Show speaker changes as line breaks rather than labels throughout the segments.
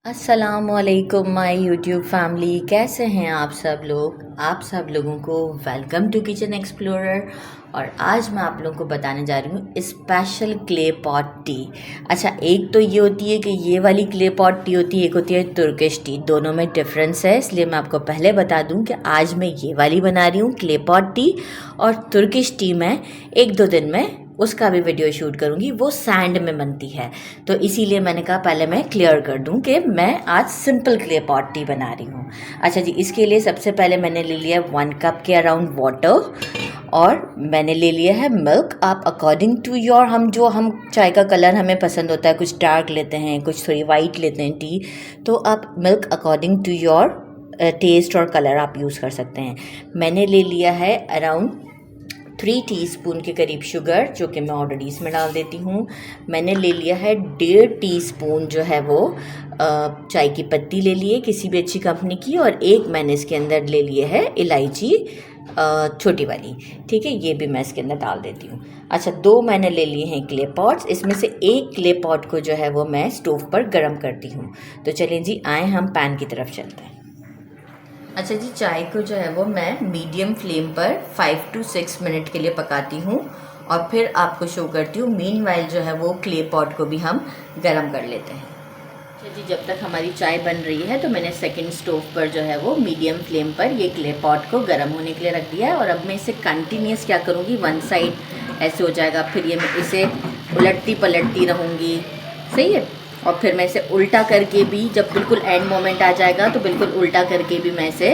अस्सलामुअलैकुम my YouTube family, कैसे हैं आप सब लोग। आप सब लोगों को वेलकम टू किचन एक्सप्लोरर। और आज मैं आप लोगों को बताने जा रही हूँ स्पेशल क्ले पॉट टी। अच्छा, एक तो ये होती है कि ये वाली क्ले पॉट टी होती है, एक होती है तुर्किश टी। दोनों में डिफरेंस है, इसलिए मैं आपको पहले बता दूँ कि आज मैं ये वाली बना रही हूँ क्ले पॉट टी, और तुर्किश टी मैं एक दो दिन में उसका भी वीडियो शूट करूँगी। वो सैंड में बनती है, तो इसीलिए मैंने कहा पहले मैं क्लियर कर दूँ कि मैं आज सिंपल क्ले पॉट टी बना रही हूँ। अच्छा जी, इसके लिए सबसे पहले मैंने ले लिया 1 कप के अराउंड वाटर, और मैंने ले लिया है मिल्क। आप अकॉर्डिंग टू योर, हम चाय का कलर हमें पसंद होता है, कुछ डार्क लेते हैं, कुछ थोड़ी वाइट लेते हैं टी, तो आप milk according to your taste और कलर आप यूज़ कर सकते हैं। मैंने ले लिया है अराउंड 3 टीस्पून के करीब शुगर, जो कि मैं ऑलरेडी इसमें डाल देती हूँ। मैंने ले लिया है 1.5 टीस्पून जो है वो चाय की पत्ती ले लिए किसी भी अच्छी कंपनी की, और एक मैंने इसके अंदर ले लिए है इलायची छोटी वाली, ठीक है, ये भी मैं इसके अंदर डाल देती हूँ। अच्छा, 2 मैंने ले लिए हैं क्ले पॉट्स, इसमें से एक क्ले पॉट को जो है वो मैं स्टोव पर गर्म करती हूँ। तो चलें जी, आए हम पैन की तरफ चलते हैं। अच्छा जी, चाय को जो है वो मैं मीडियम फ्लेम पर 5 to 6 मिनट के लिए पकाती हूँ, और फिर आपको शो करती हूँ। मीनवाइल जो है वो क्ले पॉट को भी हम गरम कर लेते हैं। अच्छा जी, जब तक हमारी चाय बन रही है तो मैंने सेकंड स्टोव पर जो है वो मीडियम फ्लेम पर ये क्ले पॉट को गर्म होने के लिए रख दिया है। और अब मैं इसे कंटिन्यूस क्या करूँगी, वन साइड ऐसे हो जाएगा, फिर ये मैं इसे उलटती पलटती रहूँगी, सही है। और फिर मैं इसे उल्टा करके भी, जब बिल्कुल एंड मोमेंट आ जाएगा तो बिल्कुल उल्टा करके भी मैं इसे,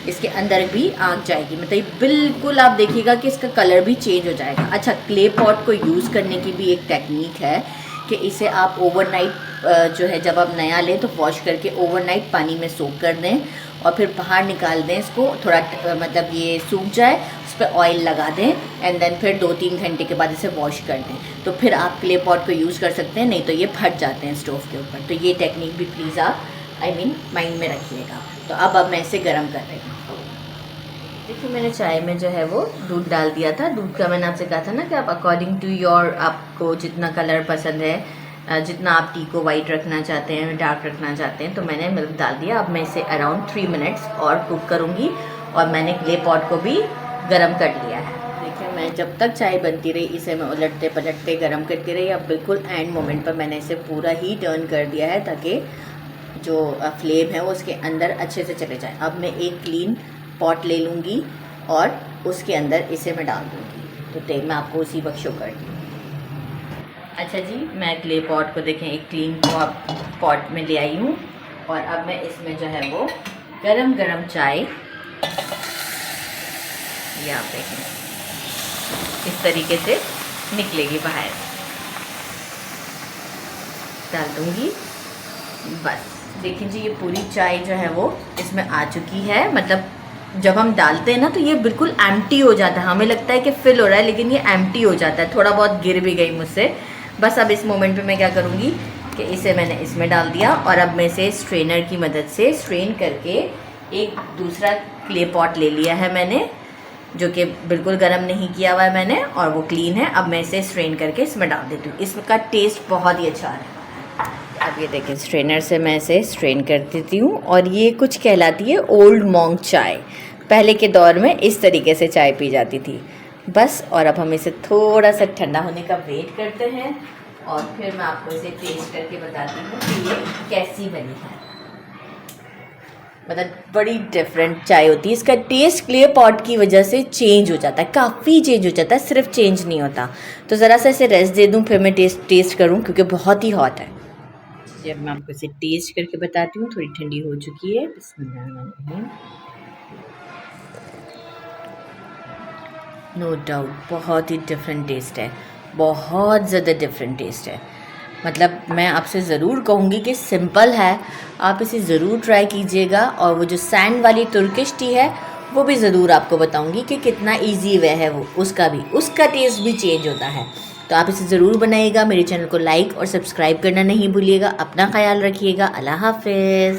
इसके अंदर भी आग जाएगी, मतलब बिल्कुल आप देखिएगा कि इसका कलर भी चेंज हो जाएगा। अच्छा, क्ले पॉट को यूज़ करने की भी एक टेक्निक है कि इसे आप ओवरनाइट जो है, जब आप नया लें तो वॉश करके ओवरनाइट पानी में सोक कर दें, और फिर बाहर निकाल दें इसको, थोड़ा मतलब ये सूख जाए, उस पर ऑयल लगा दें, एंड देन फिर 2-3 घंटे के बाद इसे वॉश कर दें, तो फिर आप क्ले पॉट को यूज़ कर सकते हैं। नहीं तो ये फट जाते हैं स्टोव के ऊपर। तो ये टेक्निक भी प्लीज़ आप माइंड में रखिएगा। तो अब मैं इसे गर्म कर रही हूँ। देखिए, मैंने चाय में जो है वो दूध डाल दिया था। दूध का मैंने आपसे कहा था ना कि आप अकॉर्डिंग टू योर, आपको जितना कलर पसंद है, जितना आप टी को वाइट रखना चाहते हैं, डार्क रखना चाहते हैं, तो मैंने मिल्क डाल दिया। अब मैं इसे अराउंड 3 मिनट्स और कुक करूँगी, और मैंने क्ले पॉट को भी गर्म कर लिया है। देखिए, मैं जब तक चाय बनती रही इसे मैं उलटते पलटते गर्म करती रही। अब बिल्कुल एंड मोमेंट पर मैंने इसे पूरा ही टर्न कर दिया है, ताकि जो फ्लेम है वो उसके अंदर अच्छे से चले जाए। अब मैं एक क्लीन पॉट ले लूँगी और उसके अंदर इसे मैं डाल दूँगी, तो मैं आपको उसी वक्त शो करती हूँ। अच्छा जी, मैं क्ले पॉट को देखें एक क्लीन पॉट में ले आई हूँ, और अब मैं इसमें जो है वो गरम गरम चाय, ये आप देखें इस तरीके से निकलेगी बाहर, डाल दूँगी। बस देखिए जी, ये पूरी चाय जो है वो इसमें आ चुकी है। मतलब जब हम डालते हैं ना तो ये बिल्कुल एम्प्टी हो जाता है, हमें लगता है कि फिल हो रहा है, लेकिन ये एम्प्टी हो जाता है। थोड़ा बहुत गिर भी गई मुझसे। बस अब इस मोमेंट पे मैं क्या करूँगी कि इसे मैंने इसमें डाल दिया, और अब मैं इसे स्ट्रेनर की मदद से स्ट्रेन करके एक दूसरा क्ले पॉट ले लिया है मैंने, जो कि बिल्कुल गर्म नहीं किया हुआ है मैंने, और वो क्लीन है। अब मैं इसे स्ट्रेन करके इसमें डाल देती हूँ। इसका टेस्ट बहुत ही अच्छा है। अब ये देखें, स्ट्रेनर से मैं इसे स्ट्रेन कर देती हूँ, और ये कुछ कहलाती है ओल्ड मॉन्क चाय। पहले के दौर में इस तरीके से चाय पी जाती थी। बस, और अब हम इसे थोड़ा सा ठंडा होने का वेट करते हैं, और फिर मैं आपको इसे टेस्ट करके बताती हूँ कि ये कैसी बनी है। मतलब बड़ी डिफरेंट चाय होती है। इसका टेस्ट क्ले पॉट की वजह से चेंज हो जाता है, काफ़ी चेंज हो जाता है, सिर्फ चेंज नहीं होता। तो ज़रा सा इसे रेस्ट दे दूँ, फिर मैं टेस्ट करूँ, क्योंकि बहुत ही हॉट है। जब मैं आपको इसे टेस्ट करके बताती हूँ, थोड़ी ठंडी हो चुकी है। बिस्मिल्लाहिर्रहमानिर्रहीम। नो डाउट बहुत ही डिफरेंट टेस्ट है, बहुत ज़्यादा डिफरेंट टेस्ट है। मतलब मैं आपसे ज़रूर कहूँगी कि सिंपल है, आप इसे ज़रूर ट्राई कीजिएगा। और वो जो सैंड वाली तुर्किश टी है वो भी ज़रूर आपको बताऊँगी कि कितना इजी वे है वो, उसका टेस्ट भी चेंज होता है। तो आप इसे ज़रूर बनाइएगा। मेरे चैनल को लाइक और सब्सक्राइब करना नहीं भूलिएगा। अपना ख्याल रखिएगा। अल्लाह हाफ़िज़।